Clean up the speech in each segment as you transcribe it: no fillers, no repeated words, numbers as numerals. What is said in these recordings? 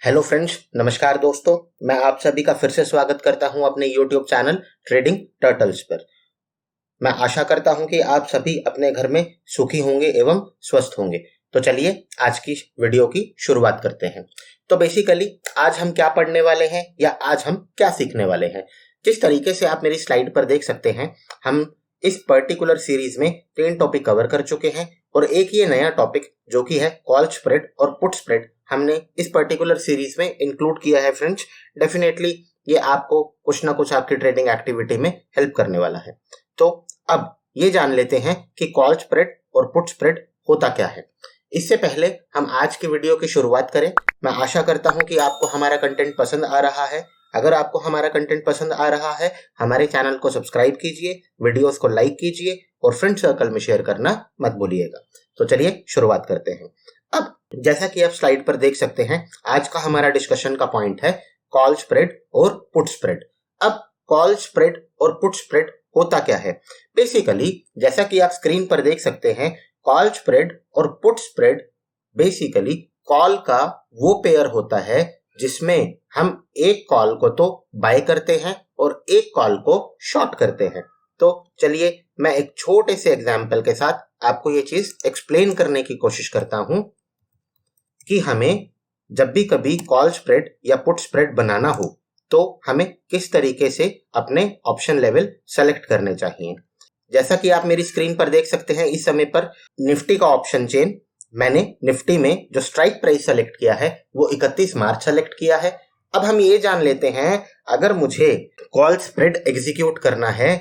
Hello friends, नमस्कार दोस्तों। मैं आप सभी का फिर से स्वागत करता हूं अपने यूट्यूब चैनल ट्रेडिंग टर्टल्स पर। मैं आशा करता हूं कि आप सभी अपने घर में सुखी होंगे एवं स्वस्थ होंगे। तो चलिए आज की वीडियो की शुरुआत करते हैं। तो बेसिकली आज हम क्या पढ़ने वाले हैं या आज हम क्या सीखने वाले हैं। जिस तरीके से आप मेरी स्लाइड पर देख सकते हैं, हम इस पर्टिकुलर सीरीज में 3 टॉपिक कवर कर चुके हैं और एक ये नया टॉपिक जो कि है कॉल स्प्रेड और पुट स्प्रेड हमने इस पर्टिकुलर सीरीज में इंक्लूड किया है। फ्रेंड्स, डेफिनेटली ये आपको कुछ ना कुछ आपकी ट्रेडिंग एक्टिविटी में हेल्प करने वाला है। तो अब ये जान लेते हैं कि कॉल स्प्रेड और पुट स्प्रेड होता क्या है। इससे पहले हम आज की वीडियो की शुरुआत करें। मैं आशा करता हूं कि आपको हमारा कंटेंट पसंद आ रहा है। अगर आपको हमारा कंटेंट पसंद आ रहा है, हमारे चैनल को सब्सक्राइब कीजिए, वीडियोस को लाइक कीजिए और फ्रेंड सर्कल में शेयर करना मत भूलिएगा। तो चलिए शुरुआत करते हैं। अब जैसा कि आप स्लाइड पर देख सकते हैं, आज का हमारा डिस्कशन का पॉइंट है कॉल स्प्रेड और पुट स्प्रेड। अब कॉल स्प्रेड और पुट स्प्रेड होता क्या है। बेसिकली जैसा कि आप स्क्रीन पर देख सकते हैं, कॉल स्प्रेड और पुट स्प्रेड बेसिकली कॉल का वो पेयर होता है जिसमें हम एक कॉल को तो बाय करते हैं और एक कॉल को शॉर्ट करते हैं। तो चलिए मैं एक छोटे से एग्जांपल के साथ आपको ये चीज एक्सप्लेन करने की कोशिश करता हूं कि हमें जब भी कभी कॉल स्प्रेड या पुट स्प्रेड बनाना हो तो हमें किस तरीके से अपने ऑप्शन लेवल सेलेक्ट करने चाहिए। जैसा कि आप मेरी स्क्रीन पर देख सकते हैं, इस समय पर निफ्टी का ऑप्शन चेन मैंने निफ्टी में जो स्ट्राइक प्राइस सेलेक्ट किया है वो 31 मार्च सेलेक्ट किया है। अब हम ये जान लेते हैं, अगर मुझे कॉल स्प्रेड एग्जीक्यूट करना है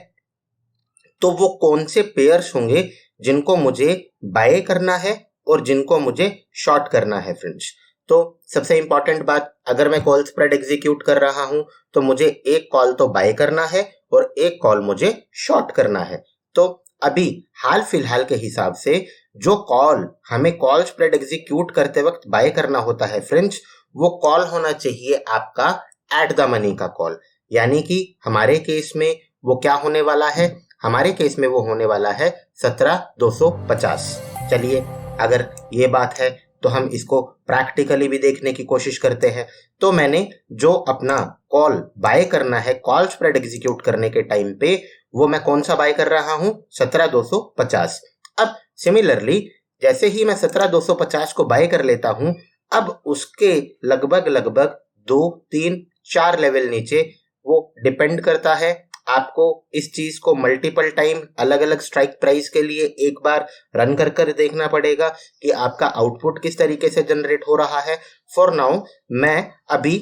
तो वो कौन से पेयर्स होंगे जिनको मुझे बाय करना है और जिनको मुझे शॉर्ट करना है। फ्रेंड्स, तो सबसे इंपॉर्टेंट बात, अगर मैं कॉल स्प्रेड एग्जीक्यूट कर रहा हूं तो मुझे एक कॉल तो बाय करना है और एक कॉल मुझे शॉर्ट करना है। तो अभी हाल फिलहाल के हिसाब से जो कॉल हमें कॉल स्प्रेड एग्जीक्यूट करते वक्त बाय करना होता है फ्रेंड्स, वो कॉल होना चाहिए आपका एट द मनी का कॉल। यानी कि हमारे केस में वो क्या होने वाला है, हमारे केस में वो होने वाला है 17,250। चलिए अगर ये बात है तो हम इसको प्रैक्टिकली भी देखने की कोशिश करते हैं। तो मैंने जो अपना कॉल बाय करना है कॉल स्प्रेड एग्जीक्यूट करने के टाइम पे, वो मैं कौन सा बाय कर रहा हूं, 17,250। अब सिमिलरली जैसे ही मैं 17,250 को बाय कर लेता हूं, अब उसके लगभग 2, 3, 4 लेवल नीचे, वो डिपेंड करता है, आपको इस चीज को मल्टीपल टाइम अलग अलग स्ट्राइक प्राइस के लिए एक बार रन कर देखना पड़ेगा कि आपका आउटपुट किस तरीके से जनरेट हो रहा है। फॉर नाउ मैं अभी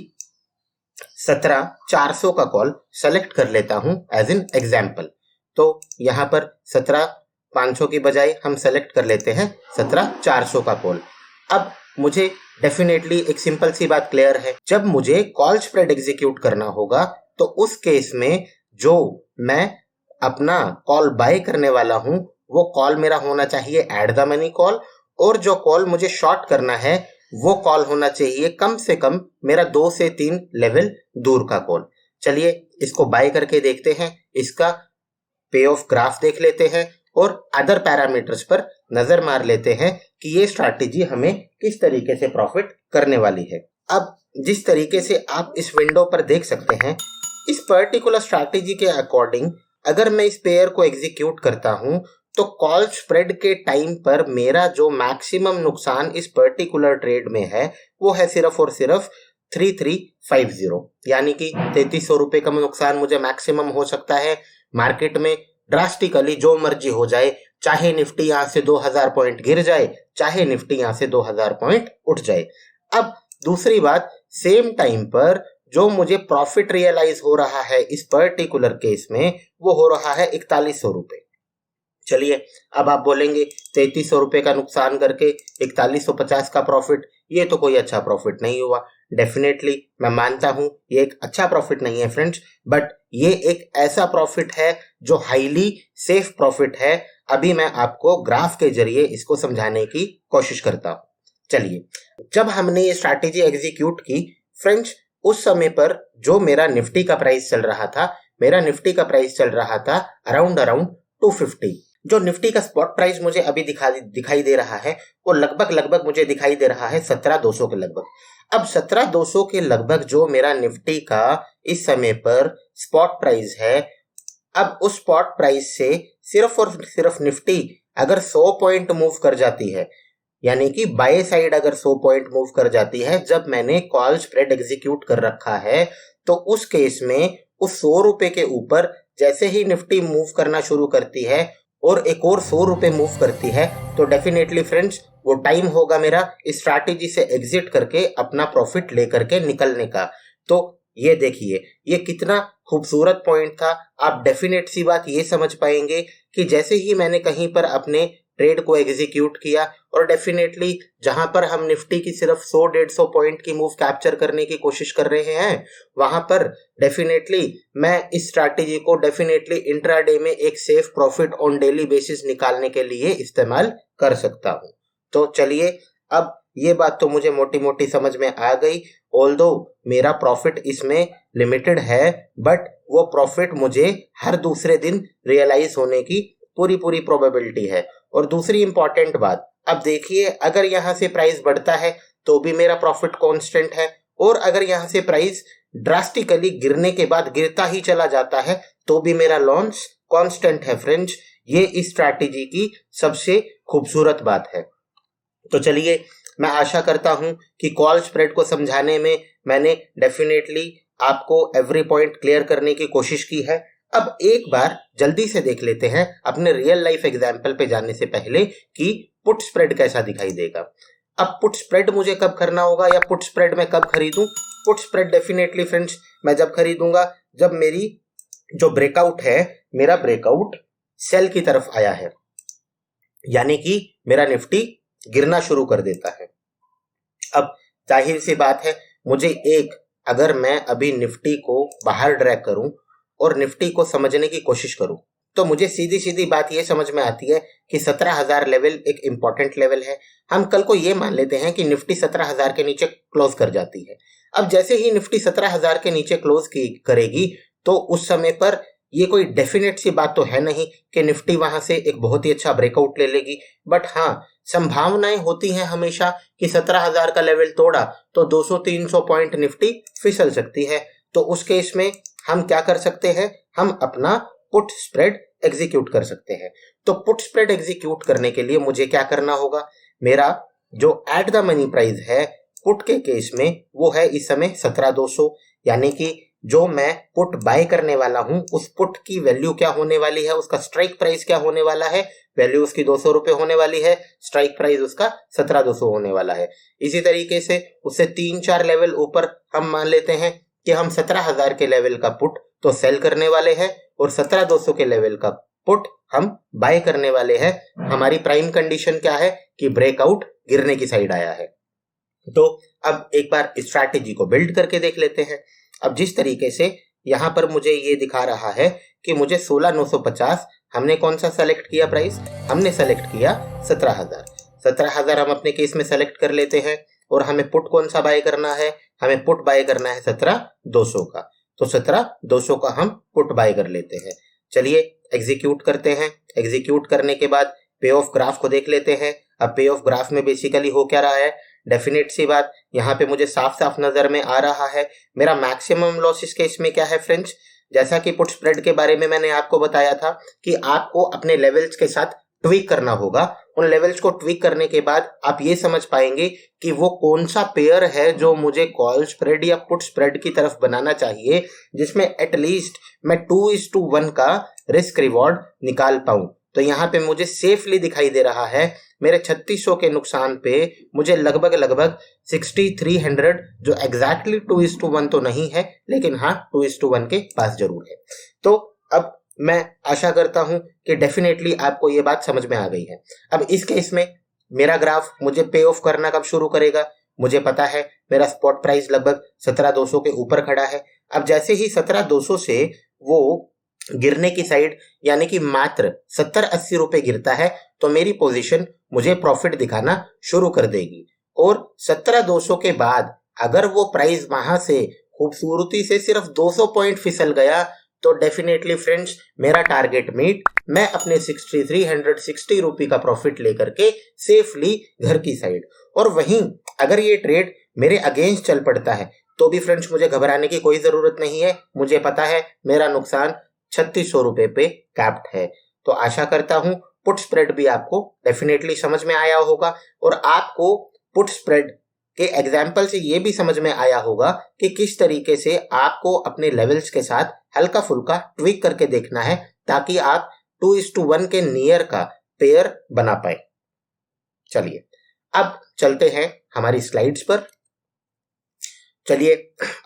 17,400 का कॉल सेलेक्ट कर लेता हूं एज एन एग्जाम्पल। तो यहां पर 17,500 की बजाय हम सेलेक्ट कर लेते हैं 17,400 का कॉल। अब मुझे डेफिनेटली एक सिंपल सी बात क्लियर है, जब मुझे कॉल स्प्रेड एग्जीक्यूट करना होगा तो उस केस में जो मैं अपना कॉल बाय करने वाला हूं वो कॉल मेरा होना चाहिए एट द मनी कॉल, और जो कॉल मुझे शॉर्ट करना है वो कॉल होना चाहिए कम से कम मेरा 2 से 3 लेवल दूर का कॉल। चलिए इसको बाय करके देखते हैं, इसका पे ऑफ ग्राफ देख लेते हैं और अदर पैरामीटर्स पर नजर मार लेते हैं कि ये स्ट्रैटेजी हमें किस तरीके से प्रॉफिट करने वाली है। अब जिस तरीके से आप इस विंडो पर देख सकते हैं, इस पर्टिकुलर स्ट्रैटेजी के अकॉर्डिंग अगर मैं इस पेयर को एग्जीक्यूट करता हूं तो कॉल स्प्रेड के टाइम पर मेरा जो मैक्सिमम नुकसान इस पर्टिकुलर ट्रेड में है वो है सिर्फ और सिर्फ 3350, यानी कि 3300 रुपए का नुकसान मुझे मैक्सिमम हो सकता है। मार्केट में ड्रास्टिकली जो मर्जी हो जाए, चाहे निफ्टी यहां से 2000 पॉइंट गिर जाए, चाहे निफ्टी यहां से 2000 पॉइंट उठ जाए। अब दूसरी बात, सेम टाइम पर जो मुझे प्रॉफिट रियलाइज हो रहा है इस पर्टिकुलर केस में वो हो रहा है 4100 रुपए। चलिए अब आप बोलेंगे 3300 रुपए का नुकसान करके 4150 का प्रॉफिट, ये तो कोई अच्छा प्रॉफिट नहीं हुआ। डेफिनेटली मैं मानता हूं ये एक अच्छा प्रॉफिट नहीं है फ्रेंड्स, बट ये एक ऐसा प्रॉफिट है जो हाईली सेफ प्रॉफिट है। अभी मैं आपको ग्राफ के जरिए इसको समझाने की कोशिश करता हूं। चलिए, जब हमने ये स्ट्रैटेजी एग्जीक्यूट की फ्रेंड्स, उस समय पर जो मेरा निफ्टी का प्राइस चल रहा था, मेरा निफ्टी का प्राइस चल रहा था अराउंड 250। जो निफ्टी का स्पॉट प्राइस मुझे अभी दिखाई दे रहा है वो लगभग मुझे दिखाई दे रहा है 17,200 के लगभग। अब 17,200 के लगभग जो मेरा निफ्टी का इस समय पर स्पॉट प्राइस है, अब उस स्पॉट प्राइस से सिर्फ और सिर्फ निफ्टी अगर 100 पॉइंट मूव कर जाती है, यानी कि बाय साइड अगर 100 पॉइंट मूव कर जाती है जब मैंने कॉल स्प्रेड एग्जीक्यूट कर रखा है, तो उस केस में उस 100 रुपए के ऊपर जैसे ही निफ्टी मूव करना शुरू करती है और एक और 100 रुपए मूव करती है, तो डेफिनेटली फ्रेंड्स वो टाइम होगा मेरा इस स्ट्रैटेजी से एग्जिट करके अपना प्रॉफिट लेकर के निकलने का। तो ये देखिए ये कितना खूबसूरत पॉइंट था। आप डेफिनेट सी बात ये समझ पाएंगे कि जैसे ही मैंने कहीं पर अपने ट्रेड को एग्जीक्यूट किया और डेफिनेटली जहां पर हम निफ्टी की सिर्फ 100-150 पॉइंट की मूव कैप्चर करने की कोशिश कर रहे हैं, वहां पर डेफिनेटली मैं इस स्ट्रैटेजी को डेफिनेटली इंट्राडे में एक safe profit on daily basis निकालने के लिए इस्तेमाल कर सकता हूं। तो चलिए, अब ये बात तो मुझे मोटी मोटी समझ में आ गई। ऑल्दो मेरा प्रॉफिट इसमें लिमिटेड है, बट वो प्रॉफिट मुझे हर दूसरे दिन रियलाइज होने की पूरी प्रोबेबिलिटी है। और दूसरी इंपॉर्टेंट बात, अब देखिए अगर यहाँ से प्राइस बढ़ता है तो भी मेरा प्रॉफिट कांस्टेंट है, और अगर यहाँ से प्राइस ड्रास्टिकली गिरने के बाद गिरता ही चला जाता है तो भी मेरा लॉस कांस्टेंट है। फ्रेंड्स, ये इस स्ट्रैटेजी की सबसे खूबसूरत बात है। तो चलिए, मैं आशा करता हूं कि कॉल स्प्रेड को समझाने में मैंने डेफिनेटली आपको एवरी पॉइंट क्लियर करने की कोशिश की है। अब एक बार जल्दी से देख लेते हैं अपने रियल लाइफ एग्जाम्पल पे जाने से पहले कि पुट स्प्रेड कैसा दिखाई देगा। अब पुट स्प्रेड मुझे कब करना होगा या पुट स्प्रेड मैं कब खरीदूं? पुट स्प्रेड डेफिनेटली फ्रेंड्स मैं जब खरीदूंगा जब मेरी जो ब्रेकआउट है, मेरा ब्रेकआउट सेल की तरफ आया है, यानी कि मेरा निफ्टी गिरना शुरू कर देता है। अब जाहिर सी बात है, अगर मैं अभी निफ्टी को बाहर ड्रैग करूं और निफ्टी को समझने की कोशिश करूं, तो मुझे सीधी सीधी बात यह समझ में आती है कि 17,000 लेवल एक इंपॉर्टेंट लेवल है। हम कल को यह मान लेते हैं कि निफ्टी 17,000 के नीचे क्लोज कर जाती है। अब जैसे ही निफ्टी 17,000 के नीचे क्लोज करेगी, तो उस समय पर ये कोई डेफिनेट सी बात तो है नहीं कि निफ्टी वहां से एक बहुत ही अच्छा ब्रेकआउट ले लेगी, बट हाँ, संभावनाएं होती हैं हमेशा कि 17,000 का लेवल तोड़ा तो 200-300 पॉइंट निफ्टी फिसल सकती है। तो उस केस में हम क्या कर सकते हैं? हम अपना पुट स्प्रेड एग्जीक्यूट कर सकते हैं। तो पुट स्प्रेड एग्जीक्यूट करने के लिए मुझे क्या करना होगा? मेरा जो एट द मनी प्राइस है पुट के केस में वो है इस समय 17,200, यानी कि जो मैं पुट बाय करने वाला हूं उस पुट की वैल्यू क्या होने वाली है, उसका स्ट्राइक प्राइस क्या होने वाला है? वैल्यू उसकी 200 रुपए होने वाली है, स्ट्राइक प्राइस उसका 17,200 होने वाला है। इसी तरीके से उससे 3-4 लेवल ऊपर हम मान लेते हैं कि हम 17,000 के लेवल का पुट तो सेल करने वाले हैं और 17,200 के लेवल का पुट हम बाय करने वाले हैं। हमारी प्राइम कंडीशन क्या है कि ब्रेकआउट गिरने की साइड आया है। तो अब एक बार स्ट्रैटेजी को बिल्ड करके देख लेते हैं। अब जिस तरीके से यहां पर मुझे ये दिखा रहा है कि मुझे 16,950, हमने कौन सा सेलेक्ट किया प्राइस? हमने सेलेक्ट किया 17,000। 17,000 हम अपने केस में सेलेक्ट कर लेते हैं और हमें पुट कौन सा बाय करना है? हमें पुट बाय करना है 17,200 का। तो 17,200 का हम पुट बाय कर लेते हैं। चलिए एग्जीक्यूट करते हैं। एग्जीक्यूट करने के बाद पे ऑफ ग्राफ को देख लेते हैं। अब पे ऑफ ग्राफ में बेसिकली हो क्या रहा है? डेफिनेट सी बात यहाँ पे मुझे साफ साफ नजर में आ रहा है। मेरा मैक्सिमम लॉस इस केस में क्या है फ्रेंड्स? जैसा कि पुट स्प्रेड के बारे में मैंने आपको बताया था कि आपको अपने लेवल्स के साथ ट्वीक करना होगा। उन लेवल्स को ट्वीक करने के बाद आप ये समझ पाएंगे कि वो कौन सा पेयर है जो मुझे कॉल स्प्रेड या पुट स्प्रेड की तरफ बनाना चाहिए, जिसमें एटलीस्ट मैं 2:1 का रिस्क रिवॉर्ड निकाल पाऊं। तो यहाँ पे मुझे सेफली दिखाई दे रहा है मेरे 3600 के नुकसान पे मुझे लगभग 6300, जो एग्जैक्टली 2:1 तो नहीं है, लेकिन हाँ 2:1 के पास जरूर है। तो अब मैं आशा करता हूं कि डेफिनेटली आपको ये बात समझ में आ गई है। अब इस केस में मेरा ग्राफ मुझे पे ऑफ करना कब शुरू करेगा? मुझे पता है मेरा स्पॉट प्राइस लगभग 17,200 के ऊपर खड़ा है। अब जैसे ही 17,200 से वो गिरने की साइड, यानी कि मात्र 70-80 रुपए गिरता है, तो मेरी पोजीशन मुझे प्रॉफिट दिखाना शुरू कर देगी। और 17,200 के बाद अगर वो प्राइस वहां से खूबसूरती से सिर्फ 200 पॉइंट फिसल गया तो डेफिनेटली फ्रेंड्स मेरा टारगेट मीट, मैं अपने 6360 रुपये का प्रॉफिट लेकर के सेफली घर की साइड। और वहीं अगर ये ट्रेड मेरे अगेंस्ट चल पड़ता है तो भी फ्रेंड्स मुझे घबराने की कोई जरूरत नहीं है। मुझे पता है मेरा नुकसान 3600 रुपए पे कैप्ड है। तो आशा करता हूं पुट स्प्रेड भी आपको डेफिनेटली समझ में आया होगा और आपको पुट स्प्रेड के एग्जाम्पल से ये भी समझ में आया होगा कि किस तरीके से आपको अपने लेवल्स के साथ हल्का फुल्का ट्विक करके देखना है ताकि आप 2:1 के नियर का पेयर बना पाए। चलिए अब चलते हैं हमारी स्लाइड्स पर। चलिए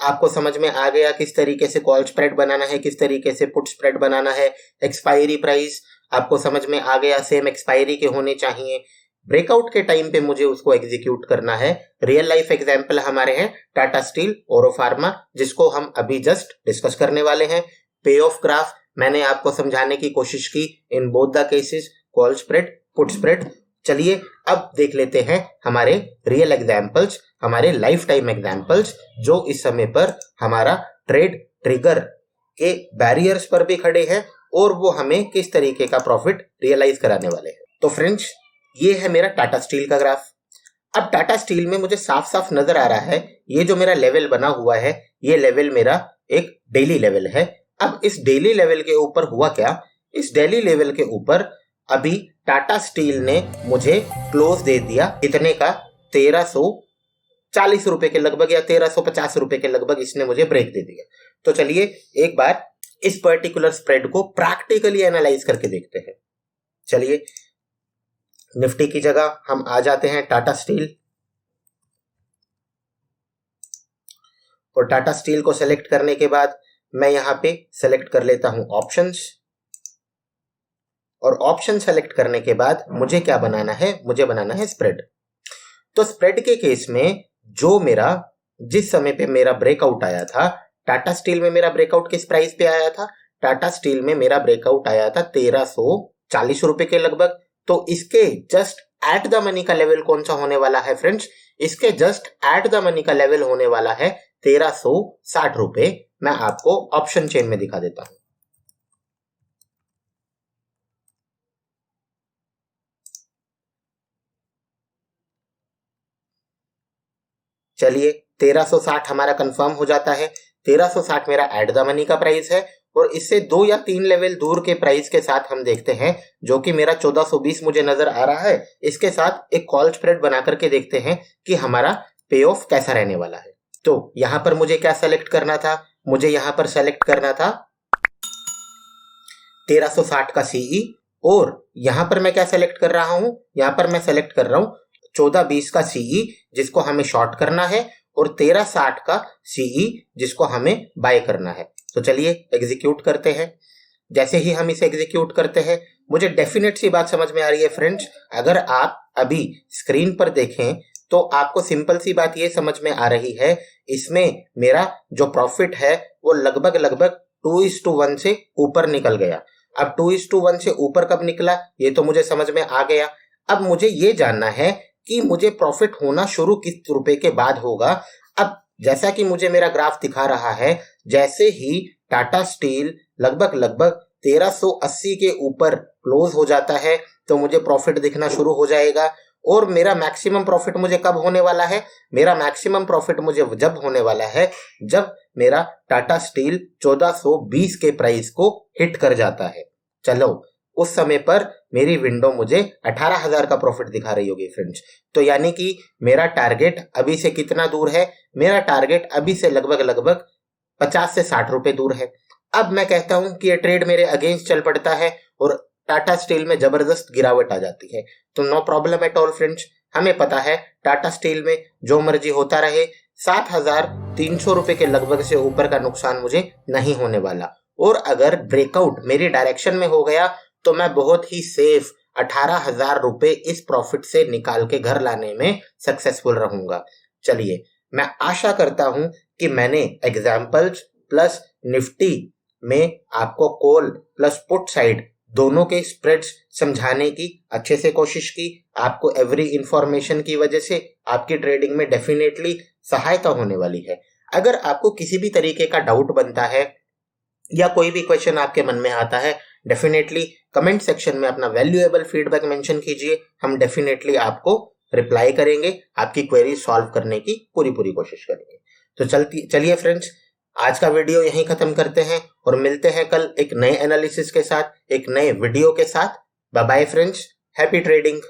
आपको समझ में आ गया किस तरीके से कॉल स्प्रेड बनाना है, किस तरीके से पुट स्प्रेड बनाना है। एक्सपायरी प्राइस आपको समझ में आ गया, सेम एक्सपायरी के होने चाहिए। ब्रेकआउट के टाइम पे मुझे उसको एग्जीक्यूट करना है। रियल लाइफ एग्जांपल हमारे हैं टाटा स्टील, ओरो फार्मा, जिसको हम अभी जस्ट डिस्कस करने वाले हैं। पे ऑफ ग्राफ मैंने आपको समझाने की कोशिश की in both the cases, call spread, put spread. चलिए अब देख लेते हैं हमारे रियल एग्जांपल्स, हमारे लाइफ टाइम एग्जांपल्स, जो इस समय पर हमारा ट्रेड ट्रिगर के बैरियर्स पर भी खड़े हैं और वो हमें किस तरीके का प्रॉफिट रियलाइज कराने वाले हैं। तो फ्रेंड्स ये है मेरा टाटा स्टील का ग्राफ। अब टाटा स्टील में मुझे साफ साफ नजर आ रहा है ये जो मेरा लेवल बना हुआ है, ये लेवल मेरा एक डेली लेवल है। अब इस डेली लेवल के ऊपर हुआ क्या, इस डेली लेवल के ऊपर अभी टाटा स्टील ने मुझे क्लोज दे दिया कितने का, 1340 रुपए के लगभग या 1350 रुपए के लगभग इसने मुझे ब्रेक दे दिया। तो चलिए एक बार इस पर्टिकुलर स्प्रेड को प्रैक्टिकली एनालाइज करके देखते हैं। चलिए निफ्टी की जगह हम आ जाते हैं टाटा स्टील और टाटा स्टील को सेलेक्ट करने के बाद मैं यहां पे सेलेक्ट कर लेता हूं ऑप्शंस। और ऑप्शन सेलेक्ट करने के बाद मुझे क्या बनाना है, मुझे बनाना है स्प्रेड। तो स्प्रेड के केस में जो मेरा जिस समय पे मेरा ब्रेकआउट आया था, टाटा स्टील में मेरा ब्रेकआउट किस प्राइस पे आया था, टाटा स्टील में मेरा ब्रेकआउट आया था 1340 रुपए के लगभग। तो इसके जस्ट एट द मनी का लेवल कौन सा होने वाला है फ्रेंड्स, इसके जस्ट एट द मनी का लेवल होने वाला है 1360 रुपए। मैं आपको ऑप्शन चेन में दिखा देता हूं। चलिए 1360 हमारा कंफर्म हो जाता है। 1360 मेरा एट द मनी का प्राइस है और इससे 2 या 3 लेवल दूर के प्राइस के साथ हम देखते हैं जो कि मेरा 1420 मुझे नजर आ रहा है। इसके साथ एक कॉल स्प्रेड बना करके देखते हैं कि हमारा पे ऑफ कैसा रहने वाला है। तो यहां पर मुझे क्या सेलेक्ट करना था, मुझे यहां पर सेलेक्ट करना था 1360 का सीई और यहां पर मैं क्या सेलेक्ट कर रहा हूं, यहां पर मैं सेलेक्ट कर रहा हूं 1420 का सीई जिसको हमें शॉर्ट करना है और 1360 का सीई जिसको हमें बाय करना है। तो चलिए एग्जीक्यूट करते हैं। जैसे ही हम इसे एग्जीक्यूट करते हैं मुझे डेफिनेट सी बात समझ में आ रही है फ्रेंड्स, अगर आप अभी स्क्रीन पर देखें तो आपको सिंपल सी बात ये समझ में आ रही है, इसमें मेरा जो प्रॉफिट है वो लगभग 2:1 से ऊपर निकल गया। अब 2:1 से ऊपर कब निकला ये तो मुझे समझ में आ गया। अब मुझे ये जानना है कि मुझे प्रॉफिट होना शुरू किस रुपए के बाद होगा। अब जैसा कि मुझे मेरा ग्राफ दिखा रहा है, जैसे ही टाटा स्टील लगभग 1380 के ऊपर क्लोज हो जाता है तो मुझे प्रॉफिट दिखना शुरू हो जाएगा। और मेरा मैक्सिमम प्रॉफिट मुझे कब होने वाला है, मेरा मैक्सिमम प्रॉफिट मुझे जब होने वाला है जब मेरा टाटा स्टील 1420 के प्राइस को हिट कर जाता है। चलो उस समय पर मेरी विंडो मुझे 18,000 का प्रॉफिट दिखा रही होगी फ्रेंड्स। तो यानी कि मेरा टारगेट अभी से कितना दूर है, मेरा टारगेट अभी से लगभग 50 से 60 रुपए दूर है। अब मैं कहता हूं कि ये ट्रेड मेरे अगेंस्ट चल पड़ता है और टाटा स्टील में जबरदस्त गिरावट आ जाती है। तो no problem at all friends, हमें पता है टाटा स्टील में जो मर्जी होता रहे, 7,300 रुपए के लगभग से ऊपर का नुकसान मुझे नहीं होने वाला। और अगर ब्रेकआउट मेरी डायरेक्शन में हो गया तो मैं बहुत ही सेफ 18,000 रुपए इस प्रॉफिट से निकाल के घर लाने में सक्सेसफुल रहूंगा। चलिए मैं आशा करता हूं कि मैंने एग्जाम्पल्स प्लस निफ्टी में आपको कॉल प्लस पुट साइड दोनों के स्प्रेड्स समझाने की अच्छे से कोशिश की। आपको एवरी इंफॉर्मेशन की वजह से आपकी ट्रेडिंग में डेफिनेटली सहायता होने वाली है। अगर आपको किसी भी तरीके का डाउट बनता है या कोई भी क्वेश्चन आपके मन में आता है, डेफिनेटली कमेंट सेक्शन में अपना वैल्यूएबल फीडबैक मेंशन कीजिए। हम डेफिनेटली आपको रिप्लाई करेंगे, आपकी क्वेरी सॉल्व करने की पूरी कोशिश करेंगे। तो चलिए फ्रेंड्स, आज का वीडियो यहीं खत्म करते हैं और मिलते हैं कल एक नए एनालिसिस के साथ, एक नए वीडियो के साथ। Bye bye friends, happy trading.